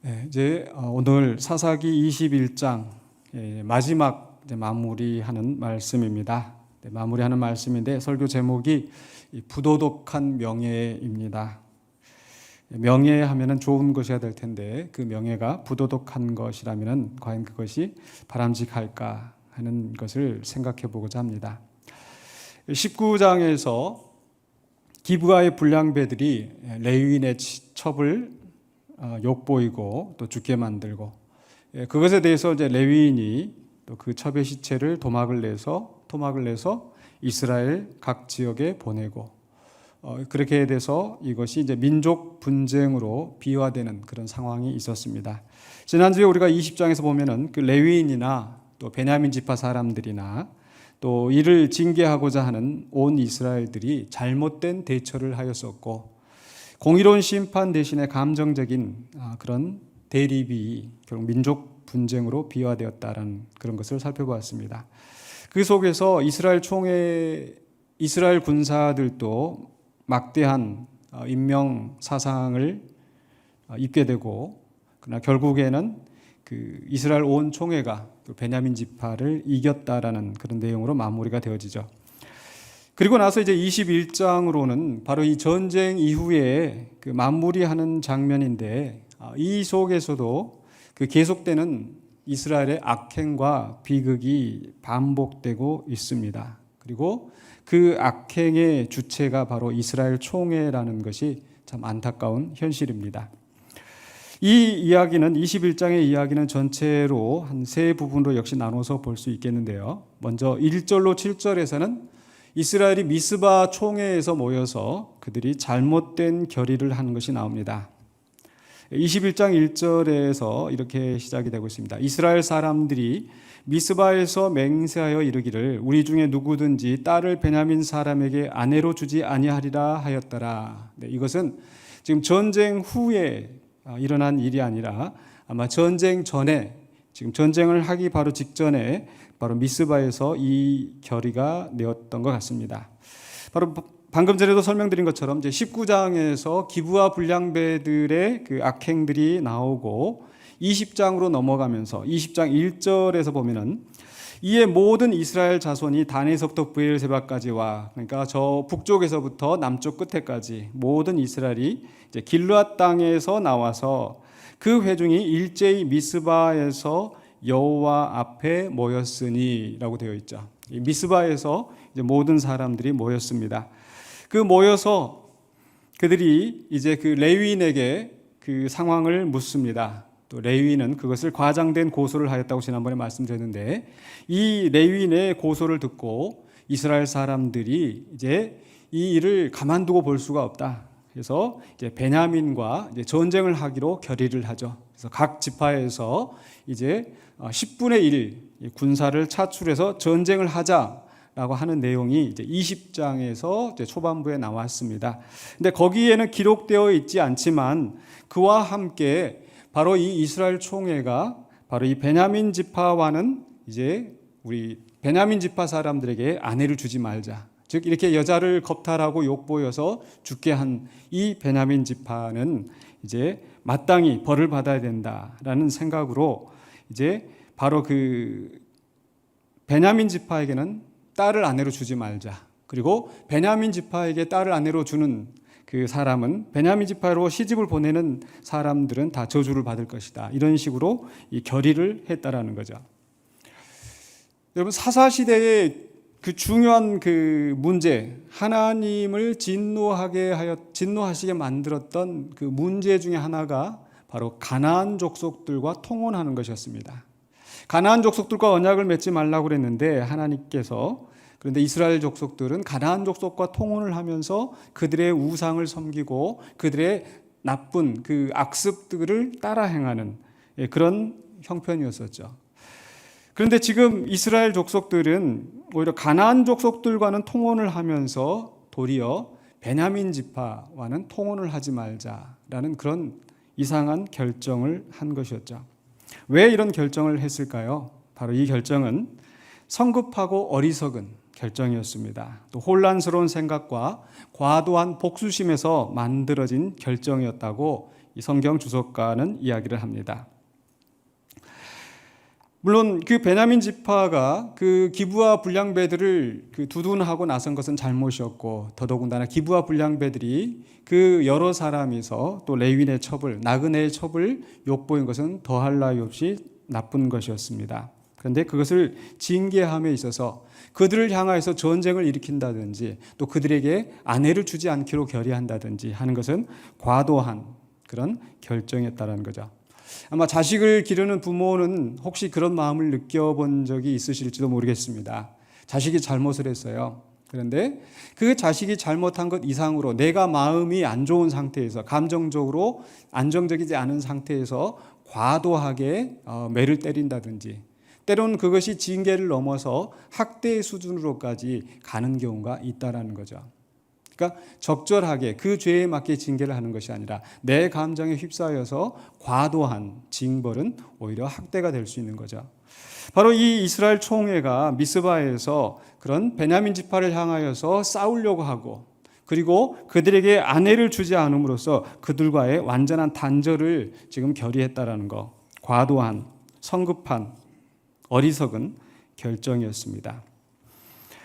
네, 이제 오늘 사사기 21장 마지막 마무리하는 말씀입니다. 네, 마무리하는 말씀인데 설교 제목이 부도덕한 명예입니다. 명예하면은 좋은 것이어야 될 텐데 그 명예가 부도덕한 것이라면은 과연 그것이 바람직할까 하는 것을 생각해 보고자 합니다. 19장에서 기브아의 불량배들이 레위인의 첩을 욕보이고 또 죽게 만들고, 그것에 대해서 이제 레위인이 또 그 첩의 시체를 토막을 내서 이스라엘 각 지역에 보내고, 그렇게 돼서 이것이 이제 민족 분쟁으로 비화되는 그런 상황이 있었습니다. 지난주에 우리가 20장에서 보면은 그 레위인이나 또 베냐민 지파 사람들이나 또 이를 징계하고자 하는 온 이스라엘들이 잘못된 대처를 하였었고, 공의로운 심판 대신에 감정적인 그런 대립이 결국 민족 분쟁으로 비화되었다는 그런 것을 살펴보았습니다. 그 속에서 이스라엘 군사들도 막대한 인명 사상을 입게 되고, 그러나 결국에는 그 이스라엘 온 총회가 베냐민 지파를 이겼다라는 그런 내용으로 마무리가 되어지죠. 그리고 나서 이제 21장으로는 바로 이 전쟁 이후에 그 마무리하는 장면인데, 이 속에서도 그 계속되는 이스라엘의 악행과 비극이 반복되고 있습니다. 그리고 그 악행의 주체가 바로 이스라엘 총회라는 것이 참 안타까운 현실입니다. 이 이야기는 21장의 이야기는 전체로 한 세 부분으로 역시 나눠서 볼 수 있겠는데요. 먼저 1절로 7절에서는 이스라엘이 미스바 총회에서 모여서 그들이 잘못된 결의를 하는 것이 나옵니다. 21장 1절에서 이렇게 시작이 되고 있습니다. 이스라엘 사람들이 미스바에서 맹세하여 이르기를 우리 중에 누구든지 딸을 베냐민 사람에게 아내로 주지 아니하리라 하였더라. 이것은 지금 전쟁 후에 일어난 일이 아니라 아마 전쟁 전에, 지금 전쟁을 하기 바로 직전에 바로 미스바에서 이 결의가 되었던 것 같습니다. 바로 방금 전에도 설명드린 것처럼 이제 19장에서 기브아 불량배들의 그 악행들이 나오고 20장으로 넘어가면서 20장 1절에서 보면은 이에 모든 이스라엘 자손이 단에서부터 브엘세바까지와, 그러니까 저 북쪽에서부터 남쪽 끝에까지 모든 이스라엘이 이제 길르앗 땅에서 나와서 그 회중이 일제히 미스바에서 여호와 앞에 모였으니라고 되어 있죠. 이 미스바에서 이제 모든 사람들이 모였습니다. 그 모여서 그들이 이제 그 레위인에게 그 상황을 묻습니다. 또 레위인은 그것을 과장된 고소를 하였다고 지난번에 말씀드렸는데, 이 레위인의 고소를 듣고 이스라엘 사람들이 이제 이 일을 가만두고 볼 수가 없다. 그래서 이제 베냐민과 이제 전쟁을 하기로 결의를 하죠. 그래서 각 지파에서 이제 10분의 1 군사를 차출해서 전쟁을 하자라고 하는 내용이 이제 20장에서 이제 초반부에 나왔습니다. 근데 거기에는 기록되어 있지 않지만 그와 함께 바로 이 이스라엘 총회가 바로 이 베냐민 지파와는 이제 우리 베냐민 지파 사람들에게 아내를 주지 말자. 즉 이렇게 여자를 겁탈하고 욕보여서 죽게 한 이 베냐민 지파는 이제 마땅히 벌을 받아야 된다라는 생각으로 이제 바로 그 베냐민 지파에게는 딸을 아내로 주지 말자. 그리고 베냐민 지파에게 딸을 아내로 주는 그 사람은 베냐민 지파로 시집을 보내는 사람들은 다 저주를 받을 것이다. 이런 식으로 이 결의를 했다라는 거죠. 여러분, 사사 시대의 그 중요한 그 문제, 하나님을 진노하시게 만들었던 그 문제 중에 하나가 바로 가나안 족속들과 통혼하는 것이었습니다. 가나안 족속들과 언약을 맺지 말라고 그랬는데 하나님께서, 그런데 이스라엘 족속들은 가나안 족속과 통혼을 하면서 그들의 우상을 섬기고 그들의 나쁜 그 악습들을 따라 행하는 그런 형편이었었죠. 그런데 지금 이스라엘 족속들은 오히려 가나안 족속들과는 통혼을 하면서 도리어 베냐민 지파와는 통혼을 하지 말자라는 그런 이상한 결정을 한 것이었죠. 왜 이런 결정을 했을까요? 바로 이 결정은 성급하고 어리석은 결정이었습니다. 또 혼란스러운 생각과 과도한 복수심에서 만들어진 결정이었다고 이 성경 주석가는 이야기를 합니다. 물론 그 베냐민 지파가 그 기브와 불량배들을 두둔하고 나선 것은 잘못이었고, 더더군다나 기브와 불량배들이 그 여러 사람이서 또 레위인의 첩을, 나그네의 첩을 욕보인 것은 더할 나위 없이 나쁜 것이었습니다. 그런데 그것을 징계함에 있어서 그들을 향하여서 전쟁을 일으킨다든지 또 그들에게 아내를 주지 않기로 결의한다든지 하는 것은 과도한 그런 결정이었다는 거죠. 아마 자식을 기르는 부모는 혹시 그런 마음을 느껴본 적이 있으실지도 모르겠습니다. 자식이 잘못을 했어요. 그런데 그 자식이 잘못한 것 이상으로 내가 마음이 안 좋은 상태에서, 감정적으로 안정적이지 않은 상태에서 과도하게 매를 때린다든지, 때로는 그것이 징계를 넘어서 학대의 수준으로까지 가는 경우가 있다는 거죠. 그러니까 적절하게 그 죄에 맞게 징계를 하는 것이 아니라 내 감정에 휩싸여서 과도한 징벌은 오히려 학대가 될 수 있는 거죠. 바로 이 이스라엘 총회가 미스바에서 그런 베냐민 지파를 향하여서 싸우려고 하고, 그리고 그들에게 아내를 주지 않음으로써 그들과의 완전한 단절을 지금 결의했다라는 거, 과도한, 성급한, 어리석은 결정이었습니다.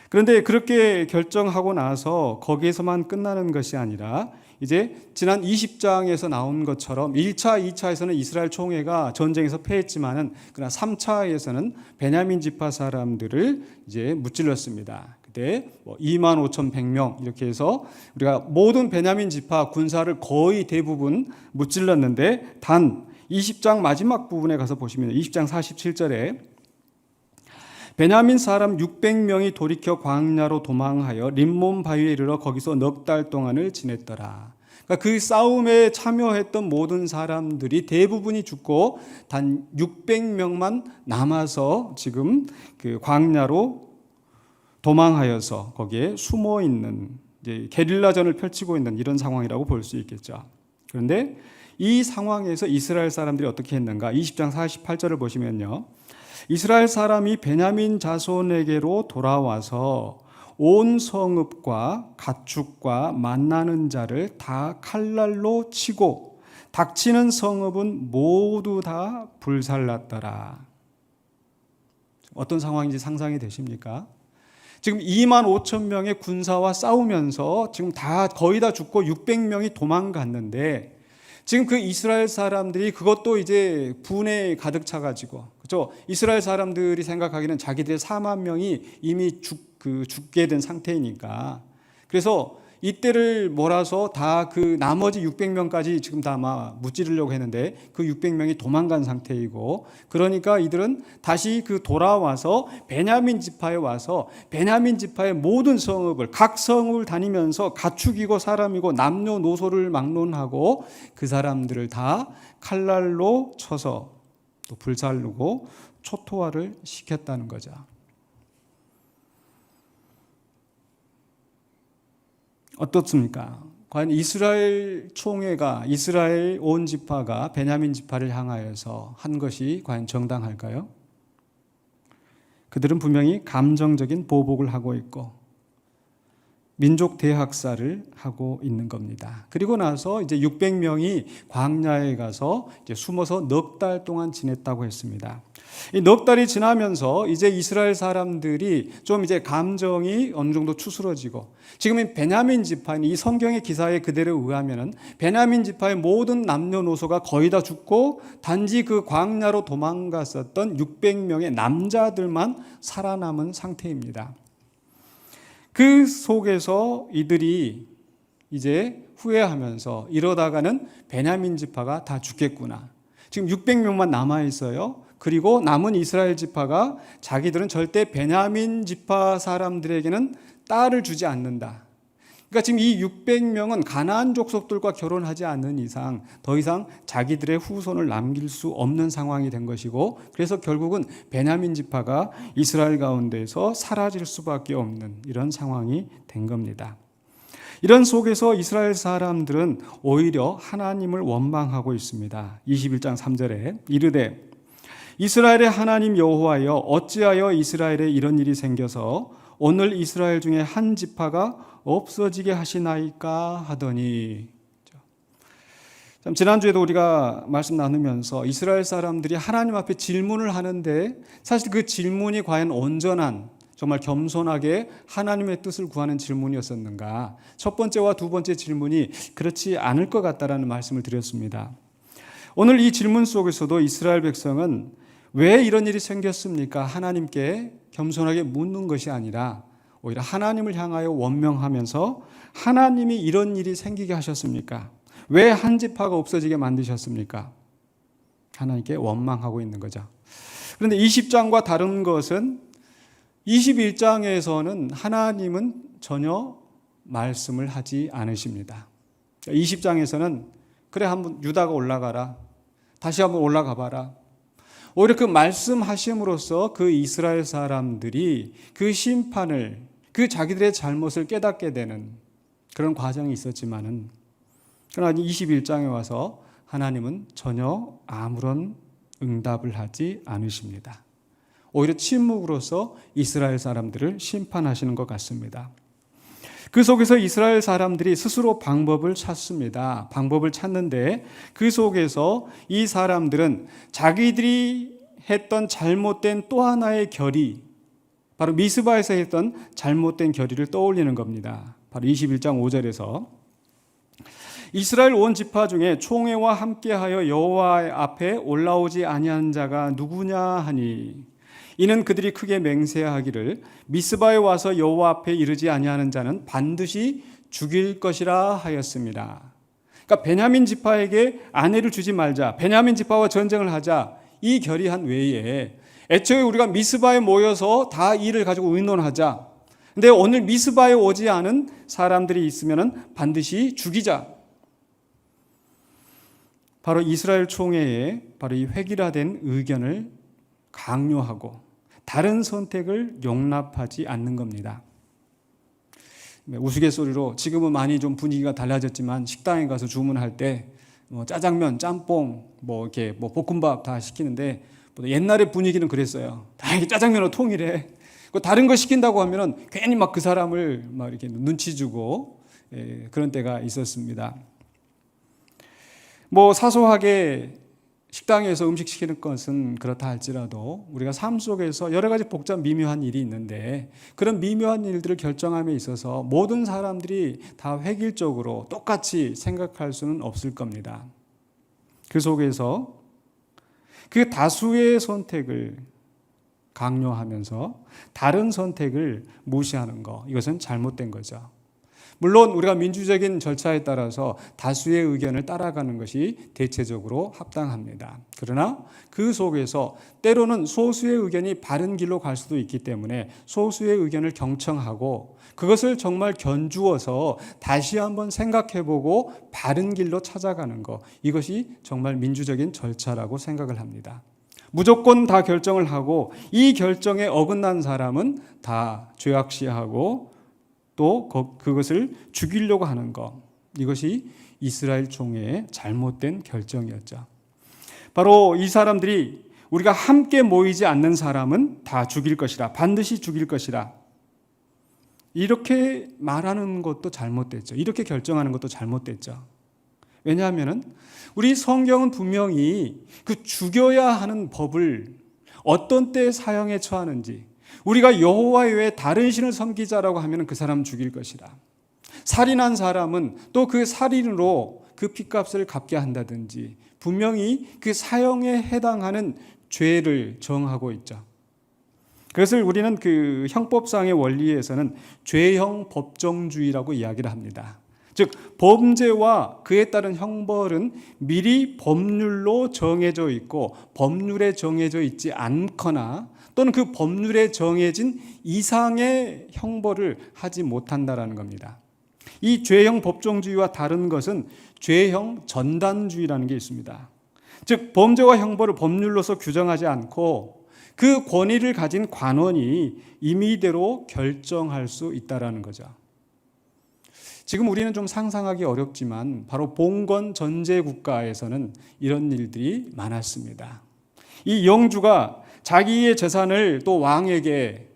그런데 그렇게 결정하고 나서 거기에서만 끝나는 것이 아니라 이제 지난 20장에서 나온 것처럼 1차, 2차에서는 이스라엘 총회가 전쟁에서 패했지만은 그러나 3차에서는 베냐민 지파 사람들을 이제 무찔렀습니다. 그때 25,100명 이렇게 해서 우리가 모든 베냐민 지파 군사를 거의 대부분 무찔렀는데, 단 20장 마지막 부분에 가서 보시면 20장 47절에 베냐민 사람 600명이 돌이켜 광야로 도망하여 림몬 바위에 이르러 거기서 넉 달 동안을 지냈더라. 그러니까 그 싸움에 참여했던 모든 사람들이 대부분이 죽고 단 600명만 남아서 지금 그 광야로 도망하여서 거기에 숨어 있는, 이제 게릴라전을 펼치고 있는 이런 상황이라고 볼 수 있겠죠. 그런데 이 상황에서 이스라엘 사람들이 어떻게 했는가? 20장 48절을 보시면요, 이스라엘 사람이 베냐민 자손에게로 돌아와서 온 성읍과 가축과 만나는 자를 다 칼날로 치고 닥치는 성읍은 모두 다 불살랐더라. 어떤 상황인지 상상이 되십니까? 지금 25,000명의 군사와 싸우면서 지금 거의 다 죽고 600명이 도망갔는데, 지금 그 이스라엘 사람들이 그것도 이제 분에 가득 차가지고, 그렇죠? 이스라엘 사람들이 생각하기는 자기들의 4만 명이 이미 죽게 된 상태이니까, 그래서 이때를 몰아서 다 그 나머지 600명까지 지금 다 아마 무찌르려고 했는데 그 600명이 도망간 상태이고, 그러니까 이들은 다시 돌아와서 베냐민 지파에 와서 베냐민 지파의 모든 성읍을, 각 성읍을 다니면서 가축이고 사람이고 남녀노소를 막론하고 그 사람들을 다 칼날로 쳐서 또 불살르고 초토화를 시켰다는 거죠. 어떻습니까? 과연 이스라엘 총회가, 이스라엘 온 지파가 베냐민 지파를 향하여서 한 것이 과연 정당할까요? 그들은 분명히 감정적인 보복을 하고 있고 민족 대학살을 하고 있는 겁니다. 그리고 나서 이제 600명이 광야에 가서 이제 숨어서 넉 달 동안 지냈다고 했습니다. 이 넉 달이 지나면서 이제 이스라엘 사람들이 좀 이제 감정이 어느 정도 추스러지고, 지금 베냐민 지파, 이 성경의 기사에 그대로 의하면은 베냐민 지파의 모든 남녀노소가 거의 다 죽고 단지 그 광야로 도망갔었던 600명의 남자들만 살아남은 상태입니다. 그 속에서 이들이 이제 후회하면서 이러다가는 베냐민 지파가 다 죽겠구나. 지금 600명만 남아 있어요. 그리고 남은 이스라엘 지파가 자기들은 절대 베냐민 지파 사람들에게는 딸을 주지 않는다. 그러니까 지금 이 600명은 가나안 족속들과 결혼하지 않는 이상 더 이상 자기들의 후손을 남길 수 없는 상황이 된 것이고, 그래서 결국은 베냐민 지파가 이스라엘 가운데에서 사라질 수밖에 없는 이런 상황이 된 겁니다. 이런 속에서 이스라엘 사람들은 오히려 하나님을 원망하고 있습니다. 21장 3절에 이르되 이스라엘의 하나님 여호와여, 어찌하여 이스라엘에 이런 일이 생겨서 오늘 이스라엘 중에 한 지파가 없어지게 하시나이까 하더니, 지난주에도 우리가 말씀 나누면서 이스라엘 사람들이 하나님 앞에 질문을 하는데 사실 그 질문이 과연 온전한, 정말 겸손하게 하나님의 뜻을 구하는 질문이었었는가? 첫 번째와 두 번째 질문이 그렇지 않을 것 같다라는 말씀을 드렸습니다. 오늘 이 질문 속에서도 이스라엘 백성은 왜 이런 일이 생겼습니까? 하나님께 겸손하게 묻는 것이 아니라 오히려 하나님을 향하여 원명하면서 하나님이 이런 일이 생기게 하셨습니까? 왜 한 지파가 없어지게 만드셨습니까? 하나님께 원망하고 있는 거죠. 그런데 20장과 다른 것은 21장에서는 하나님은 전혀 말씀을 하지 않으십니다. 20장에서는 그래 한번 유다가 올라가라. 다시 한번 올라가 봐라. 오히려 그 말씀하심으로써 그 이스라엘 사람들이 그 심판을, 그 자기들의 잘못을 깨닫게 되는 그런 과정이 있었지만은, 그러나 21장에 와서 하나님은 전혀 아무런 응답을 하지 않으십니다. 오히려 침묵으로서 이스라엘 사람들을 심판하시는 것 같습니다. 그 속에서 이스라엘 사람들이 스스로 방법을 찾습니다. 방법을 찾는데 그 속에서 이 사람들은 자기들이 했던 잘못된 또 하나의 결의, 바로 미스바에서 했던 잘못된 결의를 떠올리는 겁니다. 바로 21장 5절에서 이스라엘 온 지파 중에 총회와 함께하여 여호와 앞에 올라오지 아니한 자가 누구냐 하니 이는 그들이 크게 맹세하기를 미스바에 와서 여호와 앞에 이르지 아니하는 자는 반드시 죽일 것이라 하였습니다. 그러니까 베냐민 지파에게 아내를 주지 말자, 베냐민 지파와 전쟁을 하자, 이 결의한 외에 애초에 우리가 미스바에 모여서 다 일을 가지고 의논하자. 근데 오늘 미스바에 오지 않은 사람들이 있으면 반드시 죽이자. 바로 이스라엘 총회에 바로 이 획일화된 의견을 강요하고 다른 선택을 용납하지 않는 겁니다. 우스갯소리로 지금은 많이 좀 분위기가 달라졌지만 식당에 가서 주문할 때 짜장면, 짬뽕, 이렇게 볶음밥 다 시키는데 옛날의 분위기는 그랬어요. 다 이렇게 짜장면으로 통일해. 다른 거 시킨다고 하면은 괜히 막 그 사람을 막 이렇게 눈치 주고 그런 때가 있었습니다. 사소하게 식당에서 음식 시키는 것은 그렇다 할지라도 우리가 삶 속에서 여러 가지 복잡 미묘한 일이 있는데 그런 미묘한 일들을 결정함에 있어서 모든 사람들이 다 획일적으로 똑같이 생각할 수는 없을 겁니다. 그 속에서 그 다수의 선택을 강요하면서 다른 선택을 무시하는 것, 이것은 잘못된 거죠. 물론 우리가 민주적인 절차에 따라서 다수의 의견을 따라가는 것이 대체적으로 합당합니다. 그러나 그 속에서 때로는 소수의 의견이 바른 길로 갈 수도 있기 때문에 소수의 의견을 경청하고 그것을 정말 견주어서 다시 한번 생각해보고 바른 길로 찾아가는 것, 이것이 정말 민주적인 절차라고 생각을 합니다. 무조건 다 결정을 하고 이 결정에 어긋난 사람은 다 죄악시하고 또 그것을 죽이려고 하는 것, 이것이 이스라엘 총회의 잘못된 결정이었죠. 바로 이 사람들이 우리가 함께 모이지 않는 사람은 다 죽일 것이라, 반드시 죽일 것이라, 이렇게 말하는 것도 잘못됐죠. 이렇게 결정하는 것도 잘못됐죠. 왜냐하면 우리 성경은 분명히 그 죽여야 하는 법을 어떤 때 사형에 처하는지, 우리가 여호와 외에 다른 신을 섬기자라고 하면 그 사람 죽일 것이라, 살인한 사람은 또 그 살인으로 그 핏값을 갚게 한다든지 분명히 그 사형에 해당하는 죄를 정하고 있죠. 그것을 우리는 그 형법상의 원리에서는 죄형 법정주의라고 이야기를 합니다. 즉 범죄와 그에 따른 형벌은 미리 법률로 정해져 있고 법률에 정해져 있지 않거나 또는 그 법률에 정해진 이상의 형벌을 하지 못한다라는 겁니다. 이 죄형 법정주의와 다른 것은 죄형 전단주의라는 게 있습니다. 즉 범죄와 형벌을 법률로서 규정하지 않고 그 권위를 가진 관원이 임의대로 결정할 수 있다라는 거죠. 지금 우리는 좀 상상하기 어렵지만 바로 봉건 전제 국가에서는 이런 일들이 많았습니다. 이 영주가 자기의 재산을 또 왕에게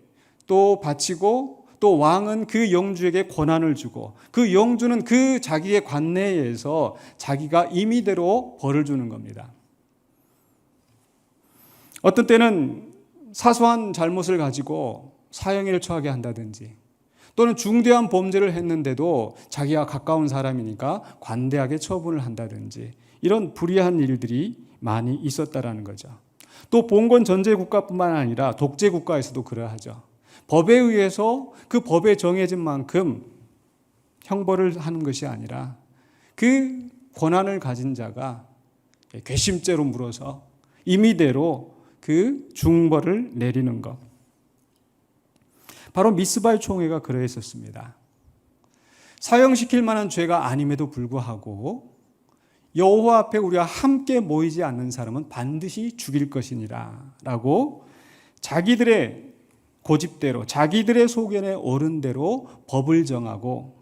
또 바치고 또 왕은 그 영주에게 권한을 주고 그 영주는 그 자기의 관내에서 자기가 임의대로 벌을 주는 겁니다. 어떤 때는 사소한 잘못을 가지고 사형을 처하게 한다든지 또는 중대한 범죄를 했는데도 자기가 가까운 사람이니까 관대하게 처분을 한다든지 이런 불의한 일들이 많이 있었다라는 거죠. 또 봉건 전제 국가뿐만 아니라 독재 국가에서도 그러하죠. 법에 의해서 그 법에 정해진 만큼 형벌을 하는 것이 아니라 그 권한을 가진 자가 괘씸죄로 물어서 임의대로 그 중벌을 내리는 것. 바로 미스바의 총회가 그러했었습니다. 사형시킬 만한 죄가 아님에도 불구하고 여호와 앞에 우리가 함께 모이지 않는 사람은 반드시 죽일 것이니라 라고 자기들의 고집대로 자기들의 소견에 옳은 대로 법을 정하고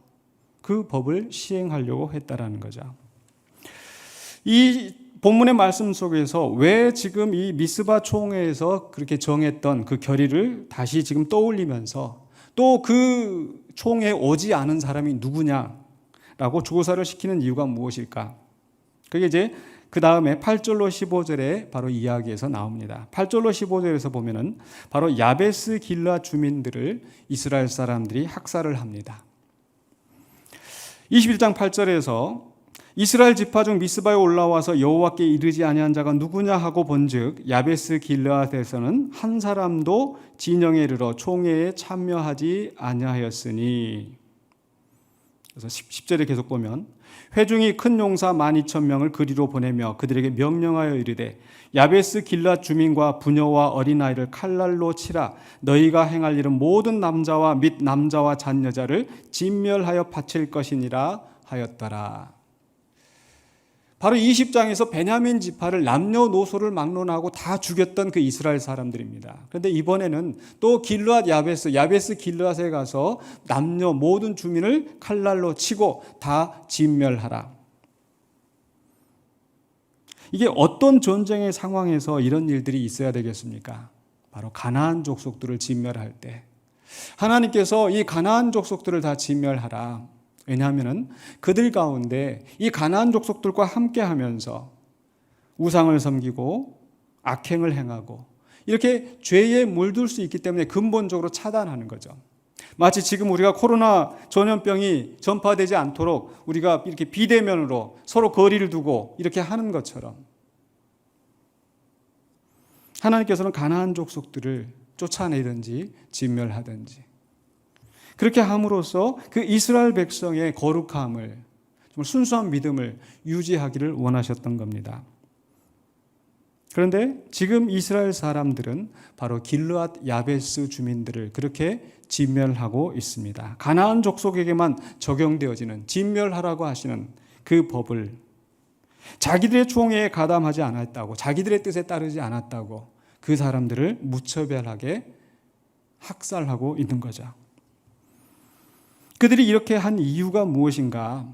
그 법을 시행하려고 했다라는 거죠. 이 본문의 말씀 속에서 왜 지금 이 미스바 총회에서 그렇게 정했던 그 결의를 다시 지금 떠올리면서 또 그 총회에 오지 않은 사람이 누구냐라고 조사를 시키는 이유가 무엇일까? 그게 이제 그 다음에 8절로 15절에 바로 이야기에서 나옵니다. 8절로 15절에서 보면은 바로 야베스 길라 주민들을 이스라엘 사람들이 학살을 합니다. 21장 8절에서 이스라엘 지파 중 미스바에 올라와서 여호와께 이르지 아니한 자가 누구냐 하고 본즉 야베스 길르앗에서는 한 사람도 진영에 이르러 총회에 참여하지 아니하였으니. 그래서 10절에 계속 보면 회중이 큰 용사 12,000명을 그리로 보내며 그들에게 명령하여 이르되 야베스 길앗 주민과 부녀와 어린아이를 칼날로 치라. 너희가 행할 일은 모든 남자와 및 남자와 잔여자를 진멸하여 바칠 것이니라 하였더라. 바로 20장에서 베냐민 지파를 남녀노소를 막론하고 다 죽였던 그 이스라엘 사람들입니다. 그런데 이번에는 또 길르앗 야베스 길르앗에 가서 남녀 모든 주민을 칼날로 치고 다 진멸하라. 이게 어떤 전쟁의 상황에서 이런 일들이 있어야 되겠습니까? 바로 가나안 족속들을 진멸할 때 하나님께서 이 가나안 족속들을 다 진멸하라. 왜냐하면 그들 가운데 이 가나안 족속들과 함께하면서 우상을 섬기고 악행을 행하고 이렇게 죄에 물들 수 있기 때문에 근본적으로 차단하는 거죠. 마치 지금 우리가 코로나 전염병이 전파되지 않도록 우리가 이렇게 비대면으로 서로 거리를 두고 이렇게 하는 것처럼 하나님께서는 가나안 족속들을 쫓아내든지 진멸하든지 그렇게 함으로써 그 이스라엘 백성의 거룩함을, 정말 순수한 믿음을 유지하기를 원하셨던 겁니다. 그런데 지금 이스라엘 사람들은 바로 길르앗 야베스 주민들을 그렇게 진멸하고 있습니다. 가나안 족속에게만 적용되어지는 진멸하라고 하시는 그 법을 자기들의 총회에 가담하지 않았다고, 자기들의 뜻에 따르지 않았다고 그 사람들을 무차별하게 학살하고 있는 거죠. 그들이 이렇게 한 이유가 무엇인가?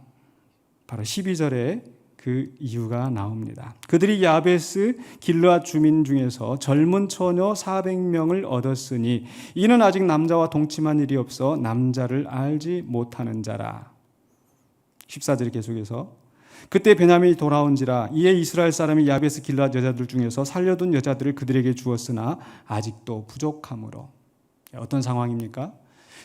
바로 12절에 그 이유가 나옵니다. 그들이 야베스 길르앗 주민 중에서 젊은 처녀 400명을 얻었으니 이는 아직 남자와 동침한 일이 없어 남자를 알지 못하는 자라. 14절에 계속해서 그때 베냐민이 돌아온지라 이에 이스라엘 사람이 야베스 길르앗 여자들 중에서 살려둔 여자들을 그들에게 주었으나 아직도 부족함으로. 어떤 상황입니까?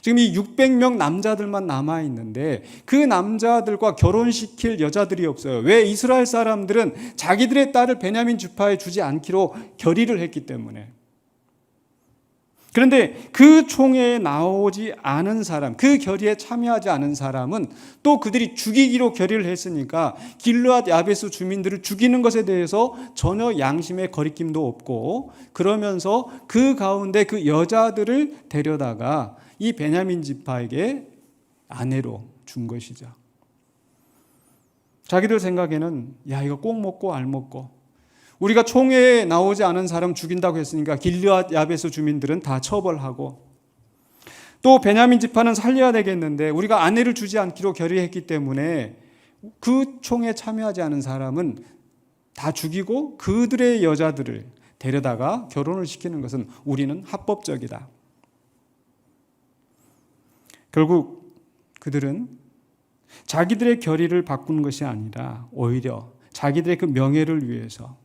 지금 이 600명 남자들만 남아있는데 그 남자들과 결혼시킬 여자들이 없어요. 왜? 이스라엘 사람들은 자기들의 딸을 베냐민 지파에 주지 않기로 결의를 했기 때문에. 그런데 그 총회에 나오지 않은 사람, 그 결의에 참여하지 않은 사람은 또 그들이 죽이기로 결의를 했으니까 길르앗 야베스 주민들을 죽이는 것에 대해서 전혀 양심의 거리낌도 없고 그러면서 그 가운데 그 여자들을 데려다가 이 베냐민 지파에게 아내로 준 것이죠. 자기들 생각에는 야 이거 꼭 먹고 알 먹고 우리가 총회에 나오지 않은 사람 죽인다고 했으니까 길르앗 야베스 주민들은 다 처벌하고 또 베냐민 지파는 살려야 되겠는데 우리가 아내를 주지 않기로 결의했기 때문에 그 총회에 참여하지 않은 사람은 다 죽이고 그들의 여자들을 데려다가 결혼을 시키는 것은 우리는 합법적이다. 결국 그들은 자기들의 결의를 바꾸는 것이 아니라 오히려 자기들의 그 명예를 위해서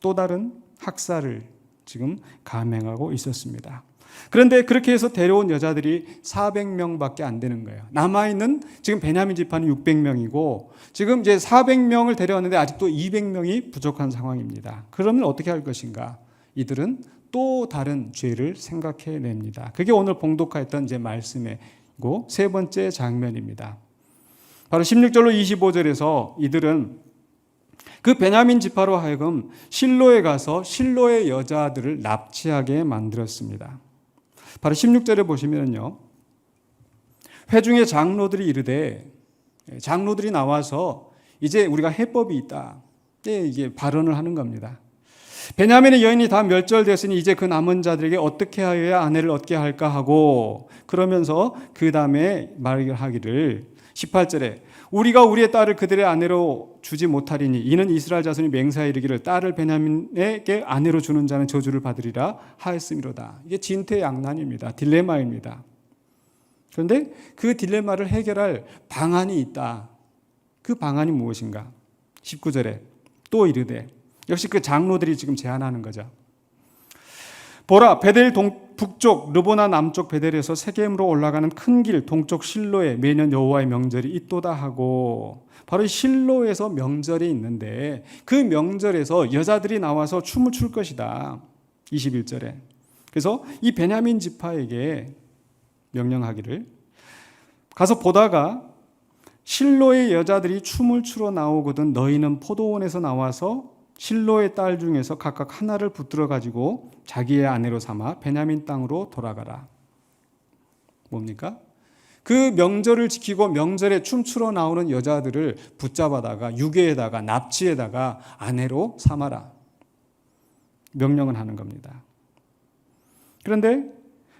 또 다른 학살을 지금 감행하고 있었습니다. 그런데 그렇게 해서 데려온 여자들이 400명밖에 안 되는 거예요. 남아있는 지금 베냐민 지파는 600명이고 지금 이제 400명을 데려왔는데 아직도 200명이 부족한 상황입니다. 그러면 어떻게 할 것인가? 이들은 또 다른 죄를 생각해냅니다. 그게 오늘 봉독했던 이제 말씀이고 세 번째 장면입니다. 바로 16절로 25절에서 이들은 그 베냐민 지파로 하여금 실로에 가서 실로의 여자들을 납치하게 만들었습니다. 바로 16절에 보시면요, 회중의 장로들이 이르되, 장로들이 나와서 이제 우리가 해법이 있다, 이게 발언을 하는 겁니다. 베냐민의 여인이 다 멸절되었으니 이제 그 남은 자들에게 어떻게 하여야 아내를 얻게 할까 하고, 그러면서 그 다음에 말하기를 18절에 우리가 우리의 딸을 그들의 아내로 주지 못하리니 이는 이스라엘 자손이 맹세하여 이르기를 딸을 베냐민에게 아내로 주는 자는 저주를 받으리라 하였음이로다. 이게 진퇴양난입니다. 딜레마입니다. 그런데 그 딜레마를 해결할 방안이 있다. 그 방안이 무엇인가? 19절에 또 이르되, 역시 그 장로들이 지금 제안하는 거죠. 보라, 베델 북쪽 르보나 남쪽 베델에서 세겜으로 올라가는 큰 길 동쪽 실로에 매년 여호와의 명절이 있도다 하고, 바로 실로에서 명절이 있는데 그 명절에서 여자들이 나와서 춤을 출 것이다. 21절에. 그래서 이 베냐민 지파에게 명령하기를, 가서 보다가 실로의 여자들이 춤을 추러 나오거든 너희는 포도원에서 나와서 실로의 딸 중에서 각각 하나를 붙들어 가지고 자기의 아내로 삼아 베냐민 땅으로 돌아가라. 뭡니까? 그 명절을 지키고 명절에 춤추러 나오는 여자들을 붙잡아다가 유괴에다가 납치에다가 아내로 삼아라. 명령을 하는 겁니다. 그런데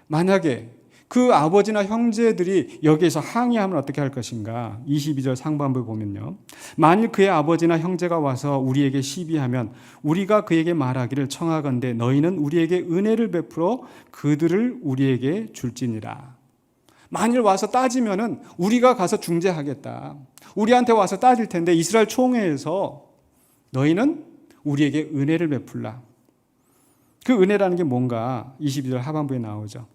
만약에 그 아버지나 형제들이 여기에서 항의하면 어떻게 할 것인가? 22절 상반부에 보면요, 만일 그의 아버지나 형제가 와서 우리에게 시비하면 우리가 그에게 말하기를 청하건대 너희는 우리에게 은혜를 베풀어 그들을 우리에게 줄지니라. 만일 와서 따지면은 우리가 가서 중재하겠다. 우리한테 와서 따질 텐데 이스라엘 총회에서 너희는 우리에게 은혜를 베풀라. 그 은혜라는 게 뭔가 22절 하반부에 나오죠.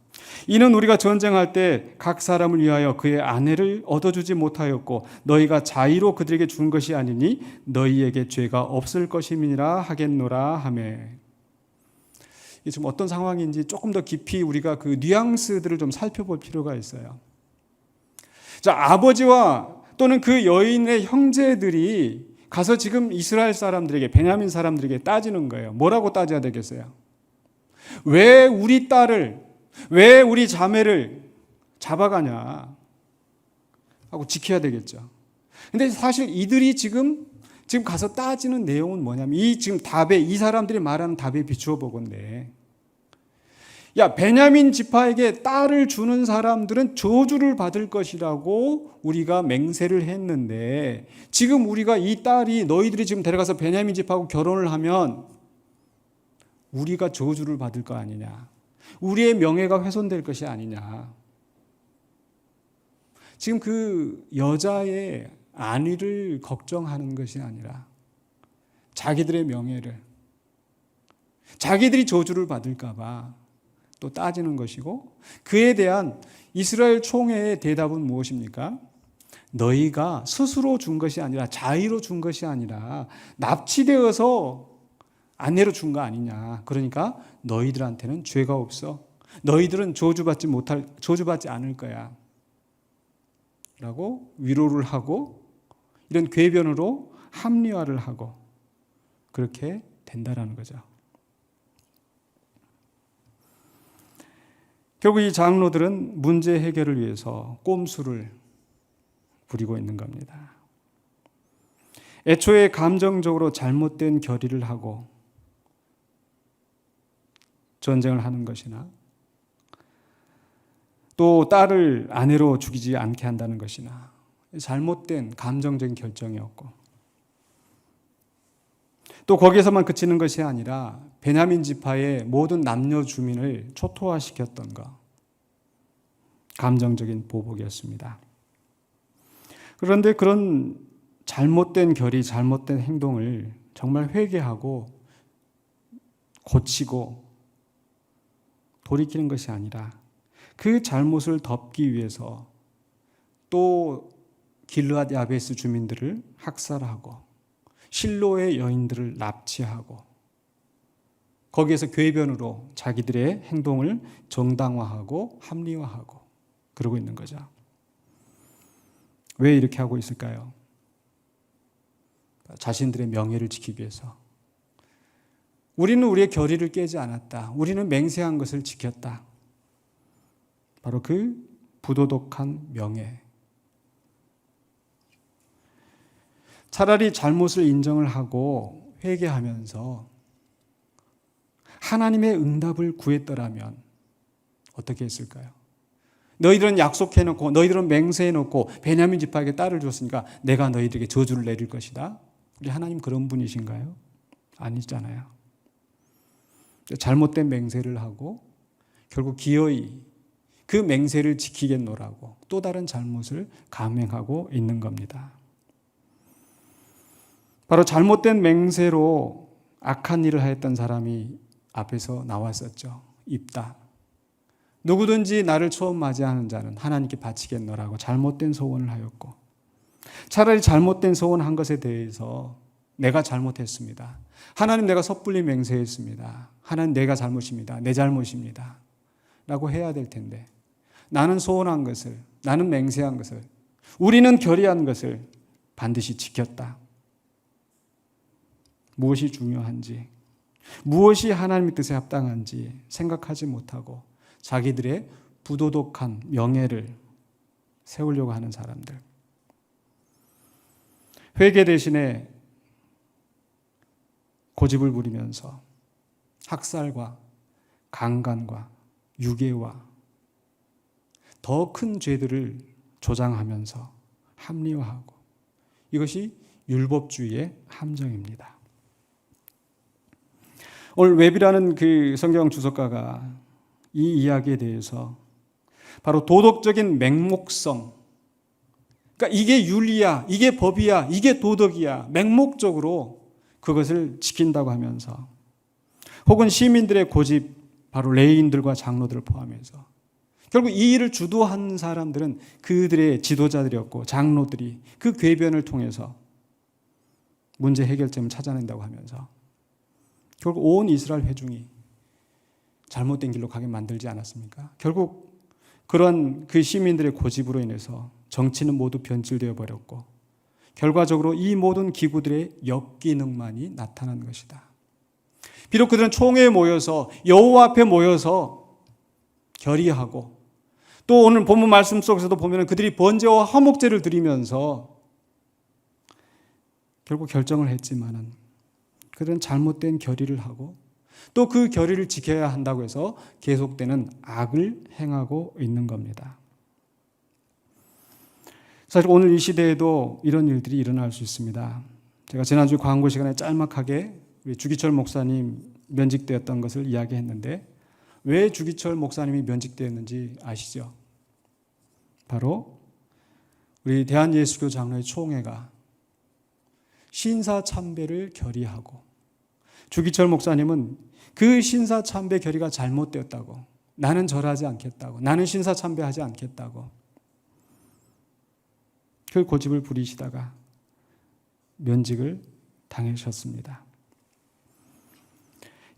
이는 우리가 전쟁할 때 각 사람을 위하여 그의 아내를 얻어주지 못하였고 너희가 자의로 그들에게 준 것이 아니니 너희에게 죄가 없을 것임이니라 하겠노라 하매. 이게 지금 어떤 상황인지 조금 더 깊이 우리가 그 뉘앙스들을 좀 살펴볼 필요가 있어요. 자, 아버지와 또는 그 여인의 형제들이 가서 지금 이스라엘 사람들에게, 베냐민 사람들에게 따지는 거예요. 뭐라고 따져야 되겠어요? 왜 우리 딸을, 왜 우리 자매를 잡아가냐 하고 지켜야 되겠죠. 근데 사실 이들이 지금 가서 따지는 내용은 뭐냐면, 이 지금 답에, 이 사람들이 말하는 답에 비추어 보건대, 야, 베냐민 지파에게 딸을 주는 사람들은 저주를 받을 것이라고 우리가 맹세를 했는데, 지금 우리가 이 딸이, 너희들이 지금 데려가서 베냐민 지파하고 결혼을 하면 우리가 저주를 받을 거 아니냐, 우리의 명예가 훼손될 것이 아니냐. 지금 그 여자의 안위를 걱정하는 것이 아니라 자기들의 명예를, 자기들이 저주를 받을까 봐 또 따지는 것이고, 그에 대한 이스라엘 총회의 대답은 무엇입니까? 너희가 스스로 준 것이 아니라, 자의로 준 것이 아니라 납치되어서 아내로 준 거 아니냐. 그러니까 너희들한테는 죄가 없어. 너희들은 저주받지 않을 거야. 라고 위로를 하고, 이런 궤변으로 합리화를 하고, 그렇게 된다라는 거죠. 결국 이 장로들은 문제 해결을 위해서 꼼수를 부리고 있는 겁니다. 애초에 감정적으로 잘못된 결의를 하고 전쟁을 하는 것이나, 또 딸을 아내로 죽이지 않게 한다는 것이나 잘못된 감정적인 결정이었고, 또 거기에서만 그치는 것이 아니라 베냐민 지파의 모든 남녀 주민을 초토화시켰던 것, 감정적인 보복이었습니다. 그런데 그런 잘못된 결의, 잘못된 행동을 정말 회개하고 고치고 돌이키는 것이 아니라 그 잘못을 덮기 위해서 또 길르앗 야베스 주민들을 학살하고 실로의 여인들을 납치하고 거기에서 궤변으로 자기들의 행동을 정당화하고 합리화하고 그러고 있는 거죠. 왜 이렇게 하고 있을까요? 자신들의 명예를 지키기 위해서. 우리는 우리의 결의를 깨지 않았다. 우리는 맹세한 것을 지켰다. 바로 그 부도덕한 명예. 차라리 잘못을 인정을 하고 회개하면서 하나님의 응답을 구했더라면 어떻게 했을까요? 너희들은 약속해놓고 너희들은 맹세해놓고 베냐민 지파에게 딸을 줬으니까 내가 너희들에게 저주를 내릴 것이다. 우리 하나님 그런 분이신가요? 아니잖아요. 잘못된 맹세를 하고 결국 기어이 그 맹세를 지키겠노라고 또 다른 잘못을 감행하고 있는 겁니다. 바로 잘못된 맹세로 악한 일을 하였던 사람이 앞에서 나왔었죠. 입다. 누구든지 나를 처음 맞이하는 자는 하나님께 바치겠노라고 잘못된 소원을 하였고, 차라리 잘못된 소원한 것에 대해서 내가 잘못했습니다. 하나님, 내가 섣불리 맹세했습니다. 하나님, 내가 잘못입니다. 내 잘못입니다. 라고 해야 될 텐데, 나는 소원한 것을, 나는 맹세한 것을, 우리는 결의한 것을 반드시 지켰다. 무엇이 중요한지, 무엇이 하나님의 뜻에 합당한지 생각하지 못하고 자기들의 부도덕한 명예를 세우려고 하는 사람들. 회개 대신에 고집을 부리면서 학살과 강간과 유괴와 더 큰 죄들을 조장하면서 합리화하고, 이것이 율법주의의 함정입니다. 오늘 웹이라는 그 성경 주석가가 이 이야기에 대해서 바로 도덕적인 맹목성, 그러니까 이게 윤리야, 이게 법이야, 이게 도덕이야, 맹목적으로 그것을 지킨다고 하면서, 혹은 시민들의 고집, 바로 레위인들과 장로들을 포함해서 결국 이 일을 주도한 사람들은 그들의 지도자들이었고 장로들이 그 궤변을 통해서 문제 해결점을 찾아낸다고 하면서 결국 온 이스라엘 회중이 잘못된 길로 가게 만들지 않았습니까? 결국 그런 그 시민들의 고집으로 인해서 정치는 모두 변질되어 버렸고, 결과적으로 이 모든 기구들의 역기능만이 나타난 것이다. 비록 그들은 총회에 모여서 여호와 앞에 모여서 결의하고, 또 오늘 본문 말씀 속에서도 보면 그들이 번제와 화목제를 드리면서 결국 결정을 했지만은 그들은 잘못된 결의를 하고 또 그 결의를 지켜야 한다고 해서 계속되는 악을 행하고 있는 겁니다. 사실 오늘 이 시대에도 이런 일들이 일어날 수 있습니다. 제가 지난주 광고 시간에 짤막하게 우리 주기철 목사님 면직되었던 것을 이야기했는데, 왜 주기철 목사님이 면직되었는지 아시죠? 바로 우리 대한예수교 장로의 총회가 신사참배를 결의하고, 주기철 목사님은 그 신사참배 결의가 잘못되었다고, 나는 절하지 않겠다고, 나는 신사참배하지 않겠다고 그 고집을 부리시다가 면직을 당하셨습니다.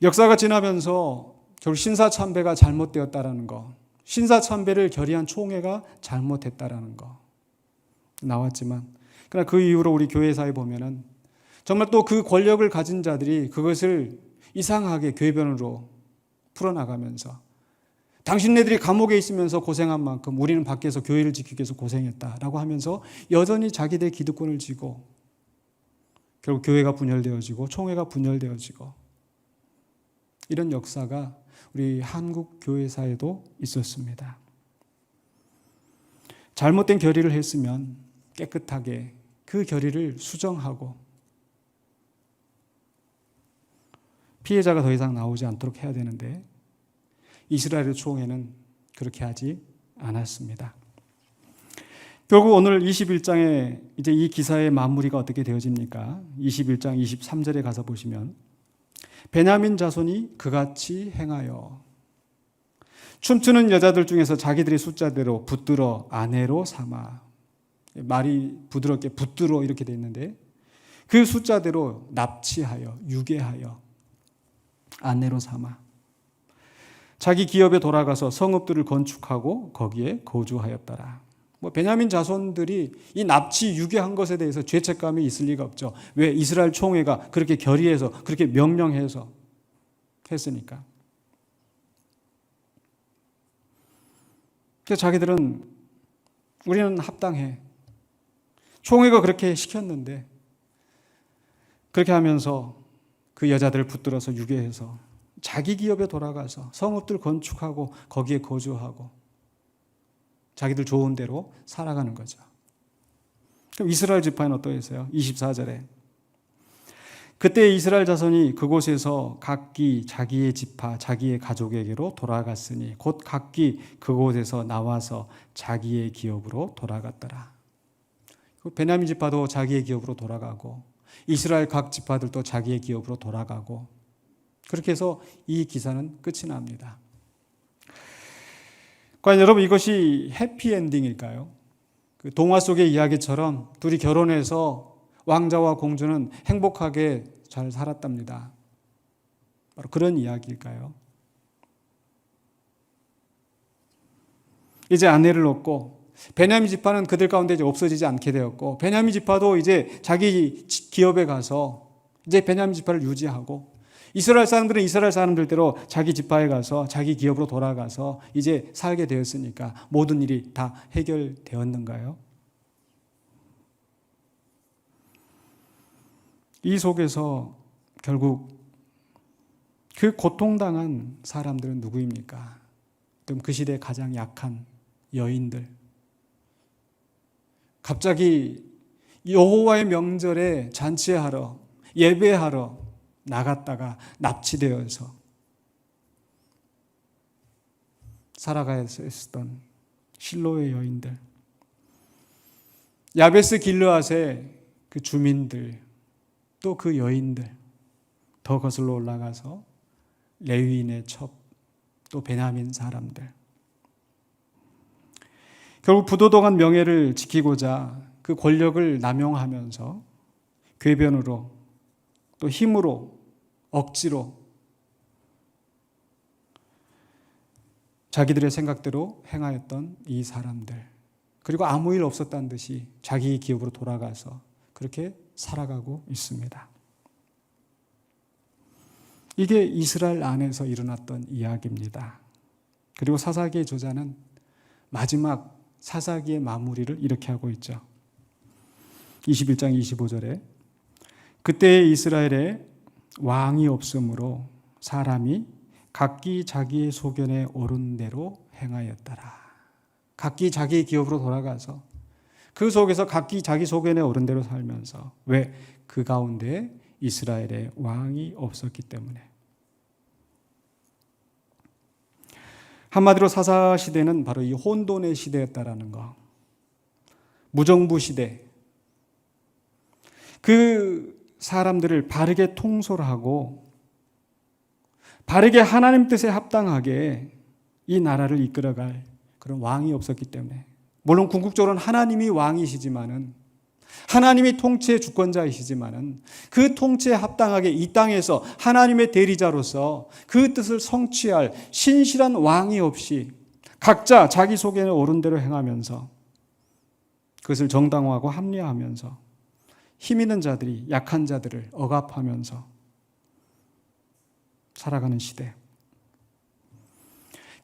역사가 지나면서 결국 신사참배가 잘못되었다라는 거, 신사참배를 결의한 총회가 잘못했다라는 거 나왔지만, 그러나 그 이후로 우리 교회사에 보면은 정말 또 그 권력을 가진 자들이 그것을 이상하게 궤변으로 풀어나가면서, 당신네들이 감옥에 있으면서 고생한 만큼 우리는 밖에서 교회를 지키기 위해서 고생했다라고 하면서 여전히 자기들의 기득권을 쥐고 결국 교회가 분열되어지고 총회가 분열되어지고, 이런 역사가 우리 한국 교회사에도 있었습니다. 잘못된 결의를 했으면 깨끗하게 그 결의를 수정하고 피해자가 더 이상 나오지 않도록 해야 되는데, 이스라엘의 총회는 그렇게 하지 않았습니다. 결국 오늘 21장에 이제 이 기사의 마무리가 어떻게 되어집니까? 21장 23절에 가서 보시면 베냐민 자손이 그같이 행하여 춤추는 여자들 중에서 자기들의 숫자대로 붙들어 아내로 삼아, 말이 부드럽게 붙들어 이렇게 돼 있는데 그 숫자대로 납치하여 유괴하여 아내로 삼아 자기 기업에 돌아가서 성읍들을 건축하고 거기에 거주하였더라. 베냐민 자손들이 이 납치 유괴한 것에 대해서 죄책감이 있을 리가 없죠. 왜? 이스라엘 총회가 그렇게 결의해서 그렇게 명령해서 했으니까. 그래서 자기들은 우리는 합당해. 총회가 그렇게 시켰는데 그렇게 하면서 그 여자들을 붙들어서 유괴해서 자기 기업에 돌아가서 성읍들 건축하고 거기에 거주하고 자기들 좋은 대로 살아가는 거죠. 그럼 이스라엘 지파는 어떠했어요? 24절에 그때 이스라엘 자손이 그곳에서 각기 자기의 지파 자기의 가족에게로 돌아갔으니 곧 각기 그곳에서 나와서 자기의 기업으로 돌아갔더라. 베냐민 지파도 자기의 기업으로 돌아가고 이스라엘 각 지파들도 자기의 기업으로 돌아가고 그렇게 해서 이 기사는 끝이 납니다. 과연 여러분 이것이 해피엔딩일까요? 그 동화 속의 이야기처럼 둘이 결혼해서 왕자와 공주는 행복하게 잘 살았답니다. 바로 그런 이야기일까요? 이제 아내를 얻고 베냐민 지파는 그들 가운데 이제 없어지지 않게 되었고 베냐민 지파도 이제 자기 기업에 가서 이제 베냐민 지파를 유지하고 이스라엘 사람들은 이스라엘 사람들대로 자기 지파에 가서 자기 기업으로 돌아가서 이제 살게 되었으니까 모든 일이 다 해결되었는가요? 이 속에서 결국 그 고통당한 사람들은 누구입니까? 그럼 그 시대에 가장 약한 여인들. 갑자기 여호와의 명절에 잔치하러 예배하러 나갔다가 납치되어서 살아가야 했었던 실로의 여인들, 야베스 길르앗의 그 주민들, 또 그 여인들, 더 거슬러 올라가서 레위인의 첩, 또 베냐민 사람들. 결국 부도덕한 명예를 지키고자 그 권력을 남용하면서 궤변으로 또 힘으로 억지로 자기들의 생각대로 행하였던 이 사람들, 그리고 아무 일 없었다는 듯이 자기 기업으로 돌아가서 그렇게 살아가고 있습니다. 이게 이스라엘 안에서 일어났던 이야기입니다. 그리고 사사기의 저자는 마지막 사사기의 마무리를 이렇게 하고 있죠. 21장 25절에 그때 이스라엘에 왕이 없으므로 사람이 각기 자기의 소견에 옳은 대로 행하였더라. 각기 자기의 기업으로 돌아가서 그 속에서 각기 자기 소견에 옳은 대로 살면서, 왜? 그 가운데 이스라엘에 왕이 없었기 때문에. 한마디로 사사 시대는 바로 이 혼돈의 시대였다라는 거. 무정부 시대. 그 사람들을 바르게 통솔하고 바르게 하나님 뜻에 합당하게 이 나라를 이끌어갈 그런 왕이 없었기 때문에, 물론 궁극적으로는 하나님이 왕이시지만은, 하나님이 통치의 주권자이시지만은 그 통치에 합당하게 이 땅에서 하나님의 대리자로서 그 뜻을 성취할 신실한 왕이 없이 각자 자기 소견에 옳은 대로 행하면서 그것을 정당화하고 합리화하면서 힘 있는 자들이 약한 자들을 억압하면서 살아가는 시대.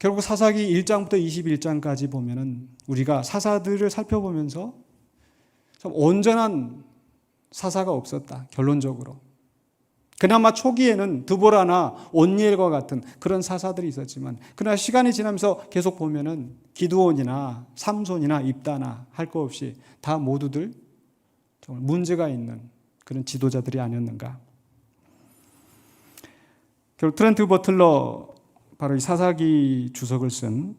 결국 사사기 1장부터 21장까지 보면은 우리가 사사들을 살펴보면서 참 온전한 사사가 없었다, 결론적으로. 그나마 초기에는 드보라나 온니엘과 같은 그런 사사들이 있었지만, 그러나 시간이 지나면서 계속 보면은 기드온이나 삼손이나 입다나 할 거 없이 다 모두들 정말 문제가 있는 그런 지도자들이 아니었는가. 트렌트 버틀러, 바로 이 사사기 주석을 쓴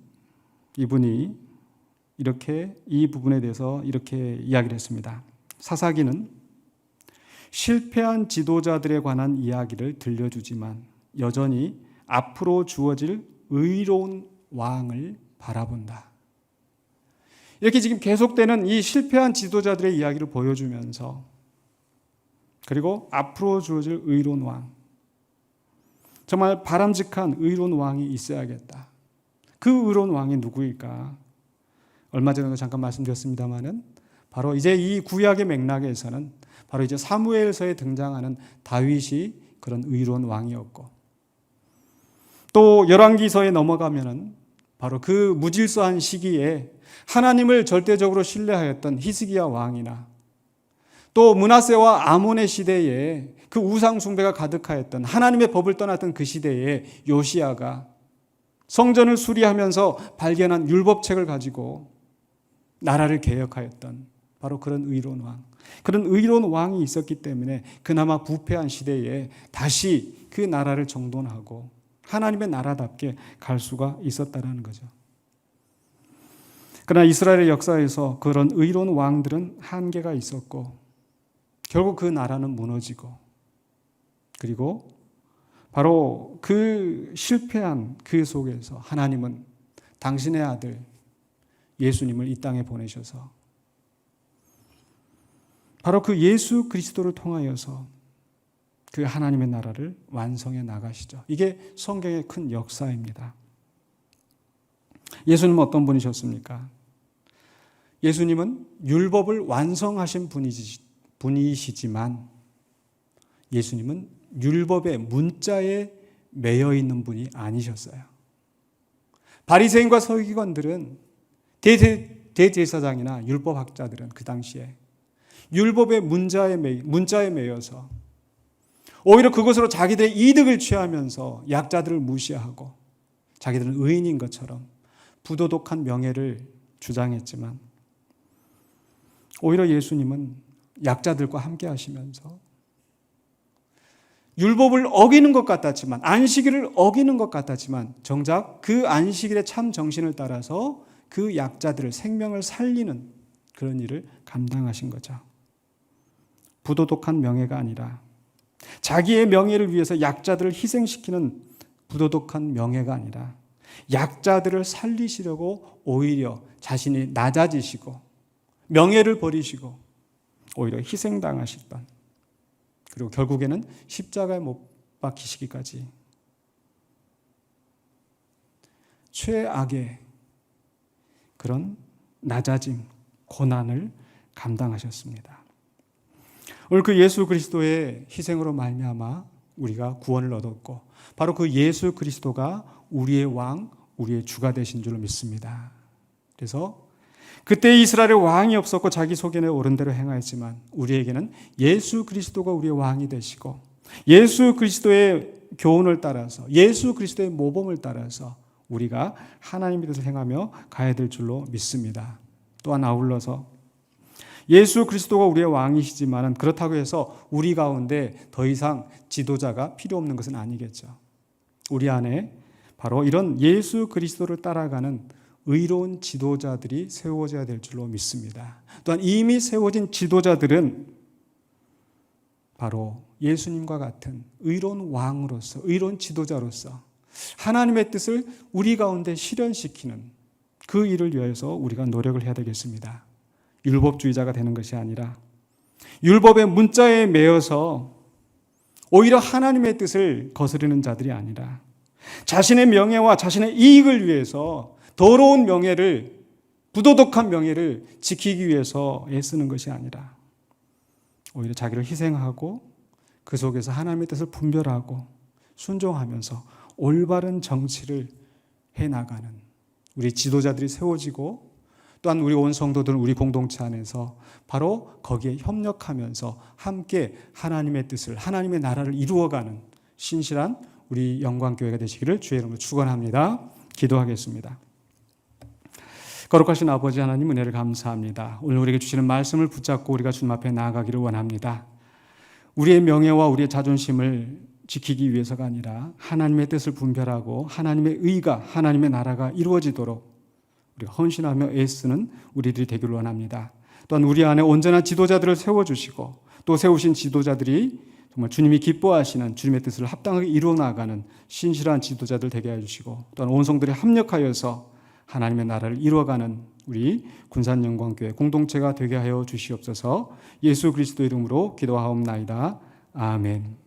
이분이 이렇게 이 부분에 대해서 이렇게 이야기를 했습니다. 사사기는 실패한 지도자들에 관한 이야기를 들려주지만 여전히 앞으로 주어질 의로운 왕을 바라본다. 이렇게 지금 계속되는 이 실패한 지도자들의 이야기를 보여주면서 그리고 앞으로 주어질 의로운 왕, 정말 바람직한 의로운 왕이 있어야겠다. 그 의로운 왕이 누구일까? 얼마 전에도 잠깐 말씀드렸습니다마는 바로 이제 이 구약의 맥락에서는 바로 이제 사무엘서에 등장하는 다윗이 그런 의로운 왕이었고, 또 열왕기서에 넘어가면은 바로 그 무질서한 시기에 하나님을 절대적으로 신뢰하였던 히스기야 왕이나, 또 므낫세와 아몬의 시대에 그 우상 숭배가 가득하였던, 하나님의 법을 떠났던 그 시대에 요시야가 성전을 수리하면서 발견한 율법책을 가지고 나라를 개혁하였던 바로 그런 의로운 왕, 그런 의로운 왕이 있었기 때문에 그나마 부패한 시대에 다시 그 나라를 정돈하고 하나님의 나라답게 갈 수가 있었다는 거죠. 그러나 이스라엘의 역사에서 그런 의로운 왕들은 한계가 있었고 결국 그 나라는 무너지고, 그리고 바로 그 실패한 그 속에서 하나님은 당신의 아들 예수님을 이 땅에 보내셔서 바로 그 예수 그리스도를 통하여서 그 하나님의 나라를 완성해 나가시죠. 이게 성경의 큰 역사입니다. 예수님은 어떤 분이셨습니까? 예수님은 율법을 완성하신 분이시지만 예수님은 율법의 문자에 매여 있는 분이 아니셨어요. 바리새인과 서기관들은, 대제사장이나 율법학자들은 그 당시에 율법의 문자에 매여서 오히려 그것으로 자기들의 이득을 취하면서 약자들을 무시하고 자기들은 의인인 것처럼 부도덕한 명예를 주장했지만, 오히려 예수님은 약자들과 함께 하시면서 율법을 어기는 것 같았지만, 안식일을 어기는 것 같았지만 정작 그 안식일의 참 정신을 따라서 그 약자들을, 생명을 살리는 그런 일을 감당하신 거죠. 부도덕한 명예가 아니라 자기의 명예를 위해서 약자들을 희생시키는 부도덕한 명예가 아니라 약자들을 살리시려고 오히려 자신이 낮아지시고 명예를 버리시고 오히려 희생당하셨던, 그리고 결국에는 십자가에 못 박히시기까지 최악의 그런 낮아짐, 고난을 감당하셨습니다. 오늘 그 예수 그리스도의 희생으로 말미암아 우리가 구원을 얻었고, 바로 그 예수 그리스도가 우리의 왕, 우리의 주가 되신 줄로 믿습니다. 그래서 그때 이스라엘의 왕이 없었고 자기 소견에 옳은 대로 행하였지만 우리에게는 예수 그리스도가 우리의 왕이 되시고, 예수 그리스도의 교훈을 따라서, 예수 그리스도의 모범을 따라서 우리가 하나님의 뜻을 행하며 가야 될 줄로 믿습니다. 또한 아울러서 예수 그리스도가 우리의 왕이시지만 그렇다고 해서 우리 가운데 더 이상 지도자가 필요 없는 것은 아니겠죠. 우리 안에 바로 이런 예수 그리스도를 따라가는 의로운 지도자들이 세워져야 될 줄로 믿습니다. 또한 이미 세워진 지도자들은 바로 예수님과 같은 의로운 왕으로서, 의로운 지도자로서 하나님의 뜻을 우리 가운데 실현시키는 그 일을 위해서 우리가 노력을 해야 되겠습니다. 율법주의자가 되는 것이 아니라 율법의 문자에 매여서 오히려 하나님의 뜻을 거스르는 자들이 아니라 자신의 명예와 자신의 이익을 위해서 더러운 명예를, 부도덕한 명예를 지키기 위해서 애쓰는 것이 아니라 오히려 자기를 희생하고 그 속에서 하나님의 뜻을 분별하고 순종하면서 올바른 정치를 해나가는 우리 지도자들이 세워지고, 또한 우리 온 성도들은 우리 공동체 안에서 바로 거기에 협력하면서 함께 하나님의 뜻을, 하나님의 나라를 이루어가는 신실한 우리 영광교회가 되시기를 주의 이름으로 축원합니다. 기도하겠습니다. 거룩하신 아버지 하나님, 은혜를 감사합니다. 오늘 우리에게 주시는 말씀을 붙잡고 우리가 주님 앞에 나아가기를 원합니다. 우리의 명예와 우리의 자존심을 지키기 위해서가 아니라 하나님의 뜻을 분별하고 하나님의 의가, 하나님의 나라가 이루어지도록 우리가 헌신하며 애쓰는 우리들이 되기를 원합니다. 또한 우리 안에 온전한 지도자들을 세워주시고 또 세우신 지도자들이 정말 주님이 기뻐하시는 주님의 뜻을 합당하게 이루어 나가는 신실한 지도자들 되게 해주시고 또한 온 성들이 합력하여서 하나님의 나라를 이루어가는 우리 군산영광교회 공동체가 되게 하여 주시옵소서. 예수 그리스도 이름으로 기도하옵나이다. 아멘.